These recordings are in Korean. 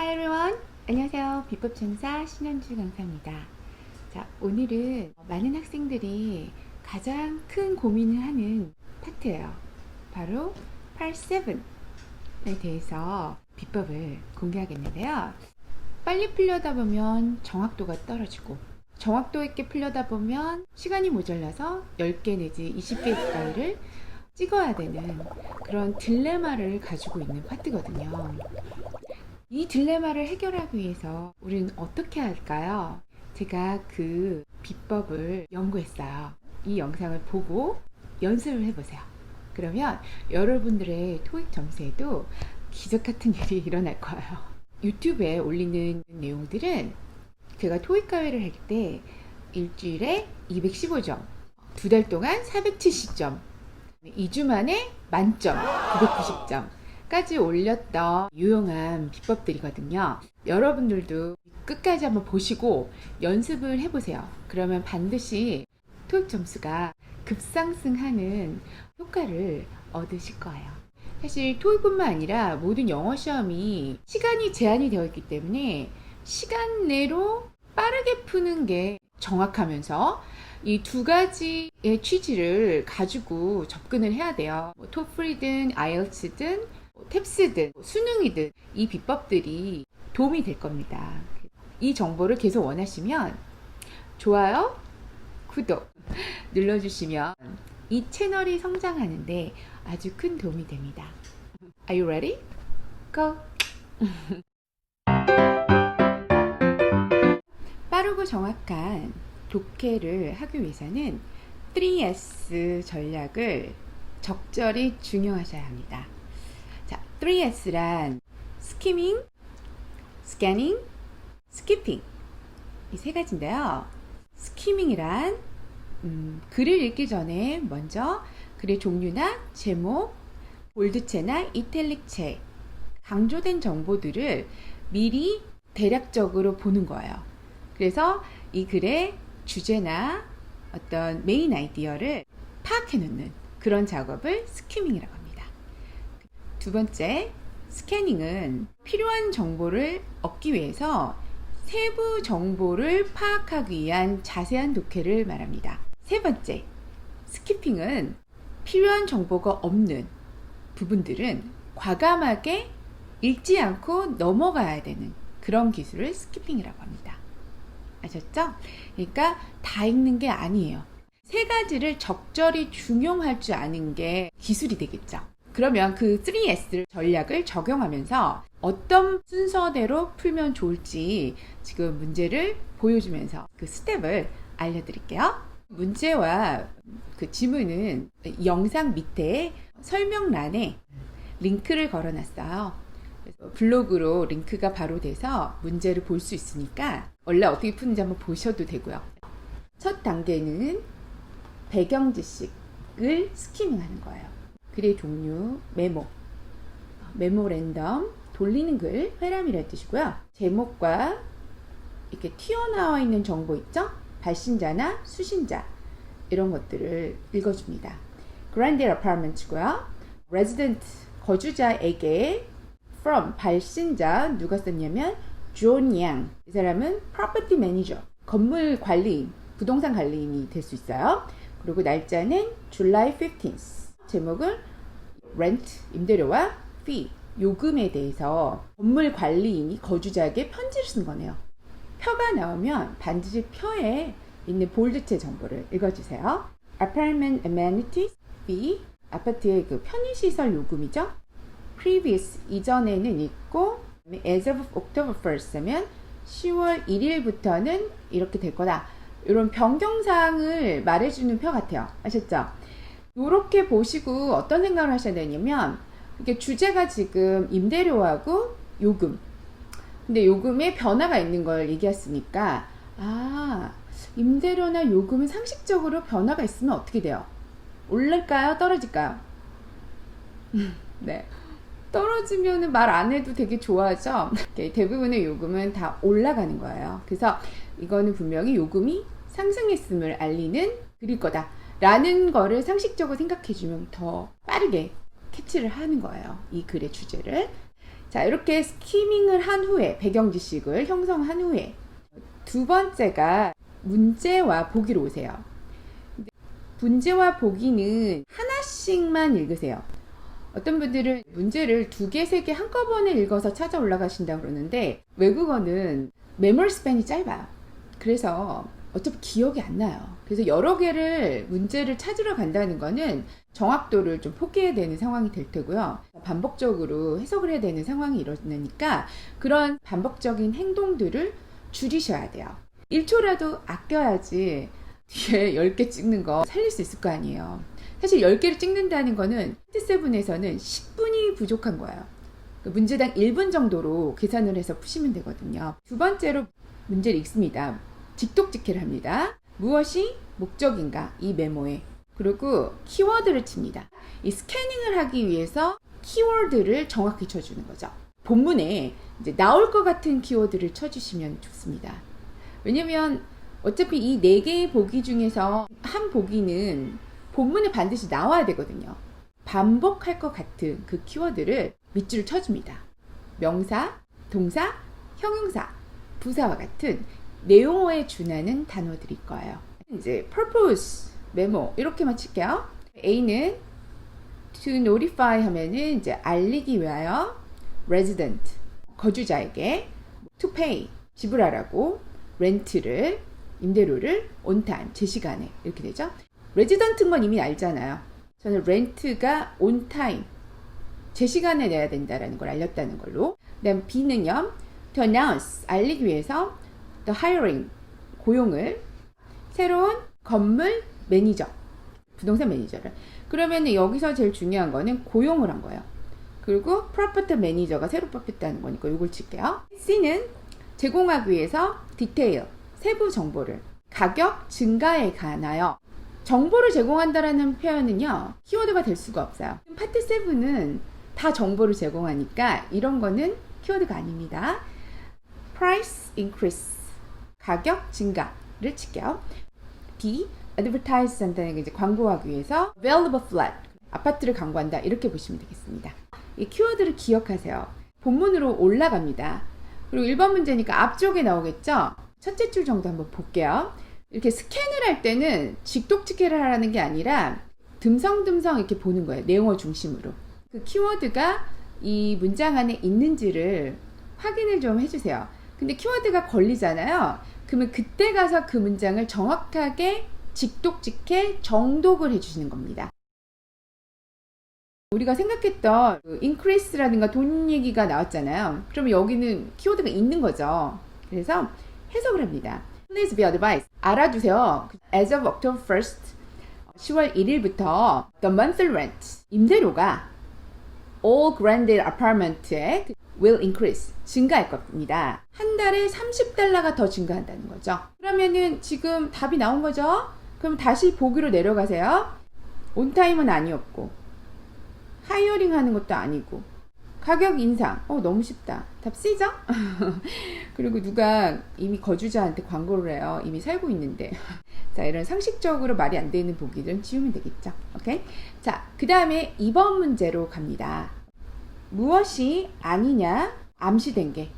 Hi everyone. 안녕하세요. 비법천사 신현주 강사입니다. 자, 오늘은 많은 학생들이 가장 큰 고민을 하는 파트예요. 바로 Part 7에 대해서 비법을 공개하겠는데요. 빨리 풀려다 보면 정확도가 떨어지고, 정확도 있게 풀려다 보면 시간이 모자라서 10개 내지 20개 가까이를 찍어야 되는 그런 딜레마를 가지고 있는 파트거든요. 이 딜레마를 해결하기 위해서 우리는 어떻게 할까요? 제가 그 비법을 연구했어요. 이 영상을 보고 연습을 해보세요. 그러면 여러분들의 토익 점수에도 기적 같은 일이 일어날 거예요. 유튜브에 올리는 내용들은 제가 토익 과외를 할 때 일주일에 215점, 2달 동안 470점, 2주 만에 만점, 990점 까지 올렸던 유용한 비법들이거든요. 여러분들도 끝까지 한번 보시고 연습을 해보세요. 그러면 반드시 토익 점수가 급상승하는 효과를 얻으실 거예요. 사실 토익뿐만 아니라 모든 영어 시험이 시간이 제한이 되어 있기 때문에 시간 내로 빠르게 푸는 게 정확하면서 이 두 가지의 취지를 가지고 접근을 해야 돼요. 토플이든 아이엘츠든 탭스든 수능이든 이 비법들이 도움이 될 겁니다. 이 정보를 계속 원하시면 좋아요, 구독 눌러주시면 이 채널이 성장하는데 아주 큰 도움이 됩니다. Are you ready? Go! 빠르고 정확한 독해를 하기 위해서는 3S 전략을 적절히 중요하셔야 합니다. 자, 3S란 스키밍, 스캐닝, 스키핑 이 세 가지인데요. 스키밍이란 글을 읽기 전에 먼저 글의 종류나 제목, 볼드체나 이탈릭체, 강조된 정보들을 미리 대략적으로 보는 거예요. 그래서 이 글의 주제나 어떤 메인 아이디어를 파악해 놓는 그런 작업을 스키밍이라고 합니다. 두 번째, 스캐닝은 필요한 정보를 얻기 위해서 세부 정보를 파악하기 위한 자세한 독해를 말합니다. 세 번째, 스키핑은 필요한 정보가 없는 부분들은 과감하게 읽지 않고 넘어가야 되는 그런 기술을 스키핑이라고 합니다. 아셨죠? 그러니까 다 읽는 게 아니에요. 세 가지를 적절히 중용할 줄 아는 게 기술이 되겠죠. 그러면 그 3S 전략을 적용하면서 어떤 순서대로 풀면 좋을지 지금 문제를 보여주면서 그 스텝을 알려드릴게요. 문제와 그 지문은 영상 밑에 설명란에 링크를 걸어놨어요. 그래서 블로그로 링크가 바로 돼서 문제를 볼 수 있으니까 원래 어떻게 푸는지 한번 보셔도 되고요. 첫 단계는 배경 지식을 스키밍하는 거예요. 글의 종류, 메모랜덤, 돌리는 글, 회람이라는 뜻이고요. 제목과 이렇게 튀어나와 있는 정보 있죠? 발신자나 수신자 이런 것들을 읽어줍니다. Granted Apartments고요. Resident 거주자에게 from 발신자 누가 썼냐면 존 양. 이 사람은 property manager 건물 관리인, 부동산 관리인이 될 수 있어요. 그리고 날짜는 July 15th. 제목은 rent 임대료와 fee 요금에 대해서 건물 관리인이 거주자에게 편지를 쓴 거네요. 표가 나오면 반드시 표에 있는 볼드체 정보를 읽어주세요. Apartment amenities fee 아파트의 그 편의시설 요금이죠. Previous 이전에는 있고 as of October 1st 하면 10월 1일부터는 이렇게 될 거다. 이런 변경사항을 말해주는 표 같아요. 아셨죠? 이렇게 보시고 어떤 생각을 하셔야 되냐면 이게 주제가 지금 임대료하고 요금. 근데 요금에 변화가 있는 걸 얘기했으니까 임대료나 요금은 상식적으로 변화가 있으면 어떻게 돼요? 오를까요? 떨어질까요? 네. 떨어지면 말 안 해도 되게 좋아하죠. 대부분의 요금은 다 올라가는 거예요. 그래서 이거는 분명히 요금이 상승했음을 알리는 글일 거다 라는 거를 상식적으로 생각해 주면 더 빠르게 캐치를 하는 거예요. 이 글의 주제를. 자, 이렇게 스키밍을 한 후에 배경 지식을 형성한 후에 두 번째가 문제와 보기로 오세요. 문제와 보기는 하나씩만 읽으세요. 어떤 분들은 문제를 2개, 3개 한꺼번에 읽어서 찾아 올라가신다고 그러는데 외국어는 메모리 스팬이 짧아요. 그래서 어차피 기억이 안 나요. 그래서 여러 개를 문제를 찾으러 간다는 거는 정확도를 좀 포기해야 되는 상황이 될 테고요. 반복적으로 해석을 해야 되는 상황이 일어나니까 그런 반복적인 행동들을 줄이셔야 돼요. 1초라도 아껴야지 뒤에 10개 찍는 거 살릴 수 있을 거 아니에요. 사실 10개를 찍는다는 거는 파트7에서는 10분이 부족한 거예요. 문제당 1분 정도로 계산을 해서 푸시면 되거든요. 두 번째로 문제를 읽습니다. 직독직해를 합니다. 무엇이 목적인가? 이 메모에. 그리고 키워드를 칩니다. 이 스캐닝을 하기 위해서 키워드를 정확히 쳐주는 거죠. 본문에 이제 나올 것 같은 키워드를 쳐주시면 좋습니다. 왜냐면 어차피 이 4개의 보기 중에서 한 보기는 본문에 반드시 나와야 되거든요. 반복할 것 같은 그 키워드를 밑줄을 쳐줍니다. 명사, 동사, 형용사, 부사와 같은 내용어에 준하는 단어들일 거예요. 이제 purpose, 메모 이렇게만 칠게요. A는 to notify 하면은 이제 알리기 위하여 resident, 거주자에게 to pay, 지불하라고 렌트를, 임대료를 on time, 제 시간에 이렇게 되죠. resident인 건 이미 알잖아요. 저는 렌트가 on time, 제 시간에 내야 된다는 걸 알렸다는 걸로. 그다음 B는요, to announce, 알리기 위해서 the hiring, 고용을, 새로운 건물 매니저, 부동산 매니저를. 그러면 여기서 제일 중요한 거는 고용을 한 거예요. 그리고 property 매니저가 새로 뽑혔다는 거니까 이걸 칠게요. C는 제공하기 위해서 디테일, 세부 정보를, 가격 증가에 관하여 정보를 제공한다라는 표현은요, 키워드가 될 수가 없어요. 파트 7은 다 정보를 제공하니까 이런 거는 키워드가 아닙니다. price increase, 가격 증가를 칠게요. B, advertise 한다는 게 이제 광고하기 위해서 available flat, 아파트를 광고한다 이렇게 보시면 되겠습니다. 이 키워드를 기억하세요. 본문으로 올라갑니다. 그리고 1번 문제니까 앞쪽에 나오겠죠? 첫째 줄 정도 한번 볼게요. 이렇게 스캔을 할 때는 직독직해를 하라는 게 아니라 듬성듬성 이렇게 보는 거예요. 내용어 중심으로. 그 키워드가 이 문장 안에 있는지를 확인을 좀 해주세요. 근데 키워드가 걸리잖아요. 그러면 그때 가서 그 문장을 정확하게 직독직해 정독을 해주시는 겁니다. 우리가 생각했던 increase라든가 돈 얘기가 나왔잖아요. 그러면 여기는 키워드가 있는 거죠. 그래서 해석을 합니다. Please be advised. 알아두세요. As of October 1st, 10월 1일부터 the monthly rent, 임대료가 all granted apartment에 will increase, 증가할 겁니다. 한 달에 $30가 더 증가한다는 거죠. 그러면은 지금 답이 나온 거죠? 그럼 다시 보기로 내려가세요. 온타임은 아니었고 하이어링 하는 것도 아니고 가격 인상, 너무 쉽다. 답 C죠? 그리고 누가 이미 거주자한테 광고를 해요. 이미 살고 있는데. 자, 이런 상식적으로 말이 안 되는 보기들은 지우면 되겠죠. 오케이? 자, 그 다음에 2번 문제로 갑니다. 무엇이 아니냐 암시된 게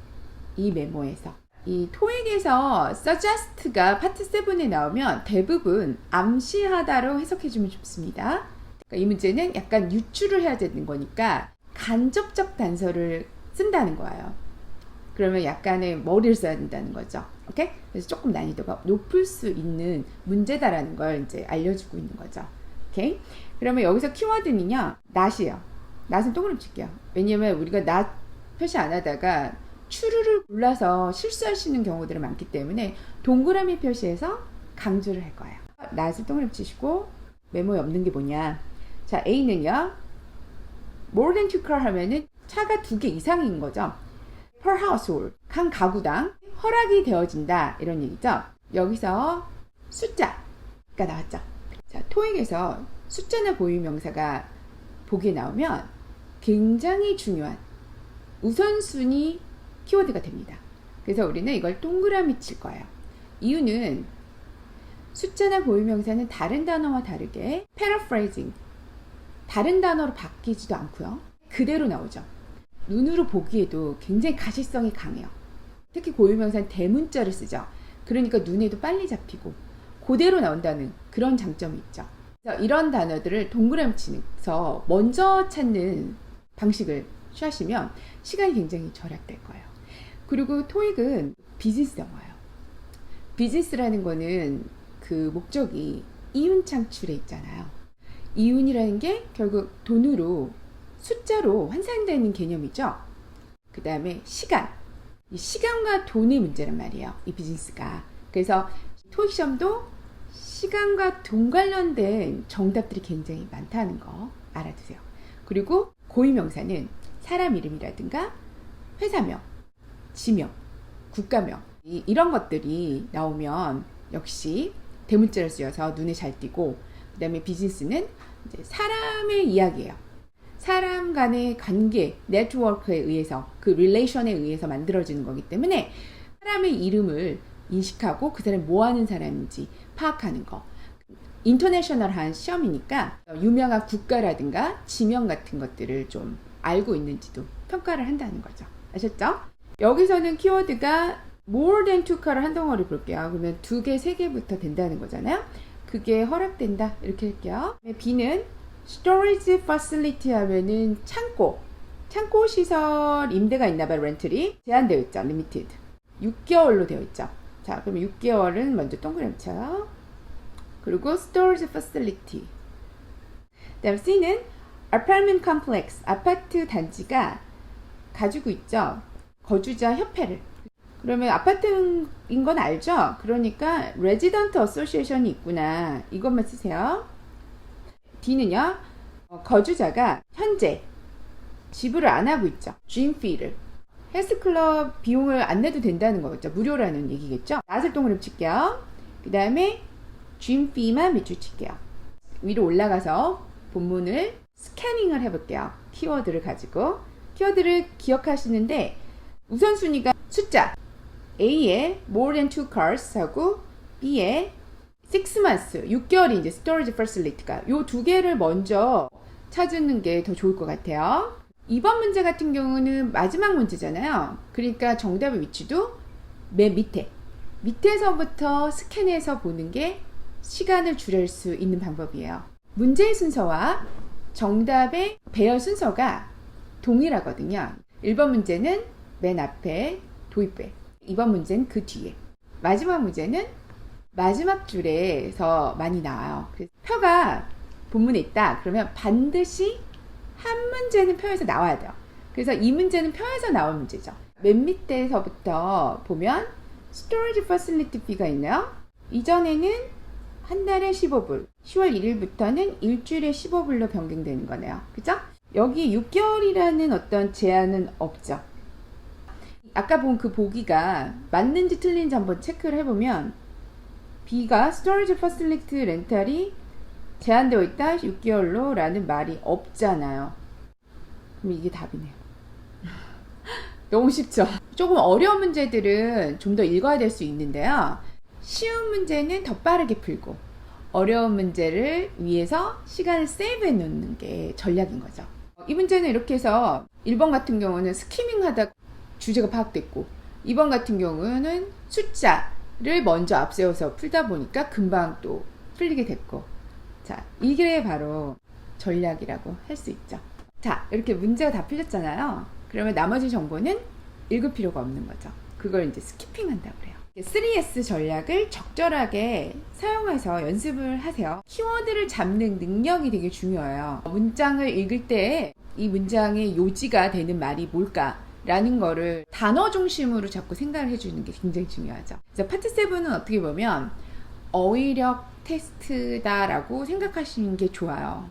이 메모에서. 이 토익에서 suggest가 파트 7에 나오면 대부분 암시하다로 해석해주면 좋습니다. 그러니까 이 문제는 약간 유추를 해야 되는 거니까 간접적 단서를 쓴다는 거예요. 그러면 약간의 머리를 써야 된다는 거죠. 오케이? 그래서 조금 난이도가 높을 수 있는 문제다라는 걸 이제 알려주고 있는 거죠. 오케이? 그러면 여기서 키워드는요, not이에요. not은 동그라미 칠게요. 왜냐면 우리가 not 표시 안 하다가 추루를 골라서 실수하시는 경우들이 많기 때문에 동그라미 표시해서 강조를 할 거예요. not을 동그라미 치시고 메모에 없는 게 뭐냐. 자, A는요, more than 2car 하면은 차가 2개 이상인 거죠. per household, 한 가구당 허락이 되어진다 이런 얘기죠. 여기서 숫자가 나왔죠. 자, 토익에서 숫자나 보유명사가 보기에 나오면 굉장히 중요한 우선순위 키워드가 됩니다. 그래서 우리는 이걸 동그라미 칠 거예요. 이유는 숫자나 보유명사는 다른 단어와 다르게 paraphrasing, 다른 단어로 바뀌지도 않고요. 그대로 나오죠. 눈으로 보기에도 굉장히 가시성이 강해요. 특히 고유명사는 대문자를 쓰죠. 그러니까 눈에도 빨리 잡히고 그대로 나온다는 그런 장점이 있죠. 그래서 이런 단어들을 동그라미 치면서 먼저 찾는 방식을 취하시면 시간이 굉장히 절약될 거예요. 그리고 토익은 비즈니스 영어예요. 비즈니스라는 거는 그 목적이 이윤 창출에 있잖아요. 이윤이라는 게 결국 돈으로 숫자로 환산되는 개념이죠. 그 다음에 시간. 이 시간과 돈의 문제란 말이에요. 이 비즈니스가. 그래서 토익 시험도 시간과 돈 관련된 정답들이 굉장히 많다는 거 알아두세요. 그리고 고유명사는 사람 이름이라든가 회사명, 지명, 국가명 이런 것들이 나오면 역시 대문자를 쓰여서 눈에 잘 띄고, 그 다음에 비즈니스는 이제 사람의 이야기예요. 사람 간의 관계, 네트워크에 의해서, 그 릴레이션에 의해서 만들어지는 거기 때문에 사람의 이름을 인식하고 그 사람이 뭐 하는 사람인지 파악하는 거. 인터내셔널한 시험이니까 유명한 국가라든가 지명 같은 것들을 좀 알고 있는지도 평가를 한다는 거죠. 아셨죠? 여기서는 키워드가 more than 2카를 한 덩어리 볼게요. 그러면 2개, 3개부터 된다는 거잖아요. 그게 허락된다. 이렇게 할게요. B는 storage facility 하면은 창고 시설 임대가 있나봐요. 렌틀이 제한되어 있죠. limited. 6개월로 되어 있죠. 자, 그럼 6개월은 먼저 동그라미 쳐요. 그리고 storage facility. 다음 C는 apartment complex, 아파트 단지가 가지고 있죠. 거주자 협회를. 그러면 아파트인 건 알죠? 그러니까 resident association이 있구나. 이것만 쓰세요. D는요, 거주자가 현재 지불을 안 하고 있죠. gym fee를. 헬스클럽 비용을 안 내도 된다는 거겠죠. 무료라는 얘기겠죠. 낫을 동그라미 칠게요. 그 다음에 gym fee만 밑줄 칠게요. 위로 올라가서 본문을 스캐닝을 해볼게요. 키워드를 가지고. 키워드를 기억하시는데 우선순위가 숫자 A에 more than 2 cars 하고 B에 6 months, 6개월이 이제 storage facility가 요 두 개를 먼저 찾는 게 더 좋을 것 같아요. 이번 문제 같은 경우는 마지막 문제잖아요. 그러니까 정답의 위치도 맨 밑에서부터 스캔해서 보는 게 시간을 줄일 수 있는 방법이에요. 문제의 순서와 정답의 배열 순서가 동일하거든요. 1번 문제는 맨 앞에 도입부에, 2번 문제는 그 뒤에, 마지막 문제는 마지막 줄에서 많이 나와요. 그래서 표가 본문에 있다 그러면 반드시 한 문제는 표에서 나와야 돼요. 그래서 이 문제는 표에서 나올 문제죠. 맨 밑에서부터 보면 storage facility fee가 있네요. 이전에는 한 달에 15불, 10월 1일부터는 일주일에 15불로 변경되는 거네요. 그죠? 여기 6개월이라는 어떤 제한은 없죠. 아까 본 그 보기가 맞는지 틀린지 한번 체크를 해보면 B가 storage facility 렌탈이 제한되어 있다 6개월로 라는 말이 없잖아요. 그럼 이게 답이네요. 너무 쉽죠? 조금 어려운 문제들은 좀 더 읽어야 될 수 있는데요. 쉬운 문제는 더 빠르게 풀고 어려운 문제를 위해서 시간을 세이브해 놓는 게 전략인 거죠. 이 문제는 이렇게 해서 1번 같은 경우는 스키밍 하다 주제가 파악됐고 2번 같은 경우는 숫자를 먼저 앞세워서 풀다 보니까 금방 또 풀리게 됐고, 자, 이게 바로 전략이라고 할 수 있죠. 자, 이렇게 문제가 다 풀렸잖아요. 그러면 나머지 정보는 읽을 필요가 없는 거죠. 그걸 이제 스키핑 한다고 그래요. 3S 전략을 적절하게 사용해서 연습을 하세요. 키워드를 잡는 능력이 되게 중요해요. 문장을 읽을 때 이 문장의 요지가 되는 말이 뭘까? 라는 거를 단어 중심으로 자꾸 생각을 해주는 게 굉장히 중요하죠. 그래서 파트 7은 어떻게 보면 어휘력 테스트다라고 생각하시는 게 좋아요.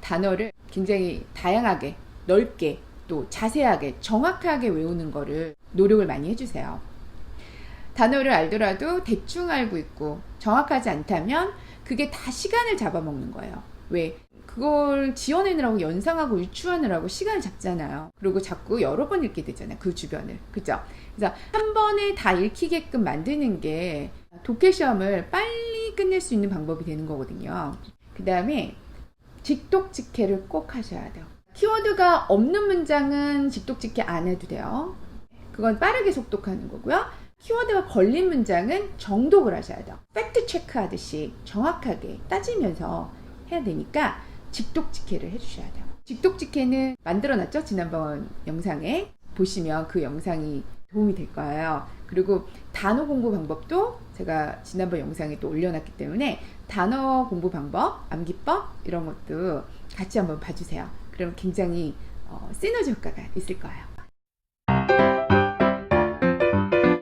단어를 굉장히 다양하게, 넓게, 또 자세하게, 정확하게 외우는 거를 노력을 많이 해주세요. 단어를 알더라도 대충 알고 있고 정확하지 않다면 그게 다 시간을 잡아먹는 거예요. 왜? 그걸 지어내느라고 연상하고 유추하느라고 시간을 잡잖아요. 그리고 자꾸 여러 번 읽게 되잖아요. 그 주변을. 그죠? 그래서 한 번에 다 읽히게끔 만드는 게 독해 시험을 빨리 끝낼 수 있는 방법이 되는 거거든요. 그 다음에 직독직해를 꼭 하셔야 돼요. 키워드가 없는 문장은 직독직해 안 해도 돼요. 그건 빠르게 속독하는 거고요. 키워드가 걸린 문장은 정독을 하셔야 돼요. 팩트 체크하듯이 정확하게 따지면서 해야 되니까 직독직해를 해주셔야 돼요. 직독직해는 만들어놨죠? 지난번 영상에 보시면 그 영상이 도움이 될 거예요. 그리고 단어 공부 방법도 제가 지난번 영상에 또 올려놨기 때문에 단어 공부 방법, 암기법 이런 것도 같이 한번 봐주세요. 그럼 굉장히 시너지 효과가 있을 거예요.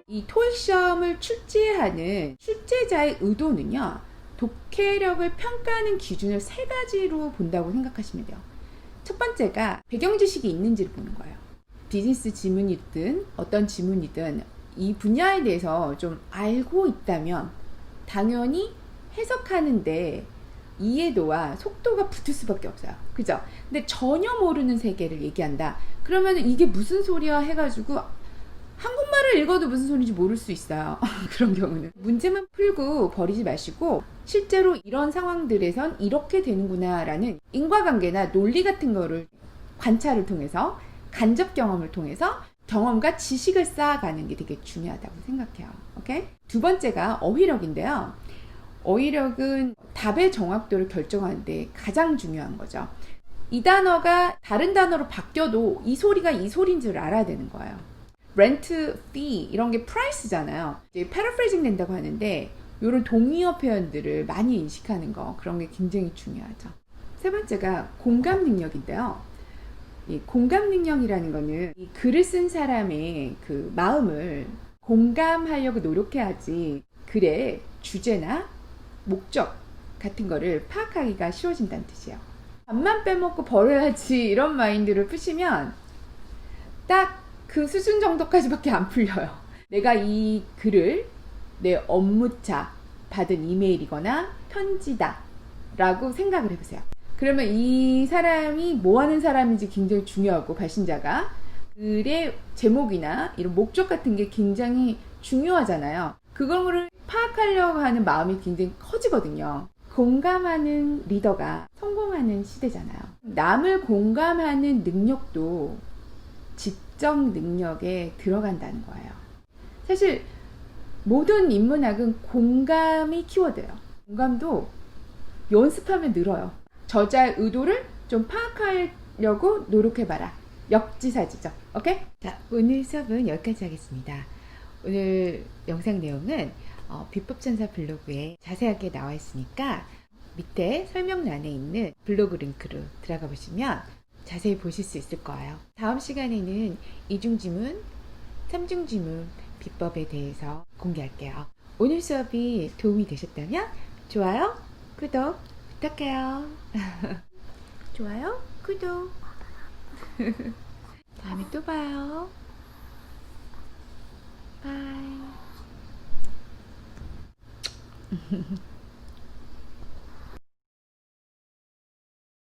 이 토익 시험을 출제하는 출제자의 의도는요, 독해력을 평가하는 기준을 3가지로 본다고 생각하시면 돼요. 첫 번째가 배경 지식이 있는지를 보는 거예요. 비즈니스 지문이든 어떤 지문이든 이 분야에 대해서 좀 알고 있다면 당연히 해석하는데 이해도와 속도가 붙을 수밖에 없어요. 그죠? 근데 전혀 모르는 세계를 얘기한다. 그러면 이게 무슨 소리야 해가지고 한국말을 읽어도 무슨 소리인지 모를 수 있어요. 그런 경우는 문제만 풀고 버리지 마시고 실제로 이런 상황들에선 이렇게 되는구나 라는 인과관계나 논리 같은 거를 관찰을 통해서 간접 경험을 통해서 경험과 지식을 쌓아가는 게 되게 중요하다고 생각해요. 오케이? 두 번째가 어휘력인데요. 어휘력은 답의 정확도를 결정하는데 가장 중요한 거죠. 이 단어가 다른 단어로 바뀌어도 이 소리가 이 소리인 줄 알아야 되는 거예요. rent, fee 이런 게 price잖아요. 이제 paraphrasing 된다고 하는데 이런 동의어 표현들을 많이 인식하는 거 그런 게 굉장히 중요하죠. 세 번째가 공감 능력인데요. 이 공감 능력이라는 거는 이 글을 쓴 사람의 그 마음을 공감하려고 노력해야지 글의 주제나 목적 같은 거를 파악하기가 쉬워진다는 뜻이에요. 밥만 빼먹고 버려야지 이런 마인드를 푸시면 딱 그 수준 정도까지밖에 안 풀려요. 내가 이 글을 내 업무차 받은 이메일이거나 편지다 라고 생각을 해보세요. 그러면 이 사람이 뭐 하는 사람인지 굉장히 중요하고 발신자가 글의 제목이나 이런 목적 같은 게 굉장히 중요하잖아요. 그거를 파악하려고 하는 마음이 굉장히 커지거든요. 공감하는 리더가 성공하는 시대잖아요. 남을 공감하는 능력도 지적 능력에 들어간다는 거예요. 사실 모든 인문학은 공감이 키워드예요. 공감도 연습하면 늘어요. 저자의 의도를 좀 파악하려고 노력해봐라. 역지사지죠. 오케이? 자, 오늘 수업은 여기까지 하겠습니다. 오늘 영상 내용은 비법천사 블로그에 자세하게 나와 있으니까 밑에 설명란에 있는 블로그 링크로 들어가 보시면 자세히 보실 수 있을 거예요. 다음 시간에는 이중지문, 삼중지문 비법에 대해서 공개할게요. 오늘 수업이 도움이 되셨다면 좋아요, 구독 부탁해요. 좋아요, 구독. 다음에 또 봐요. 바이.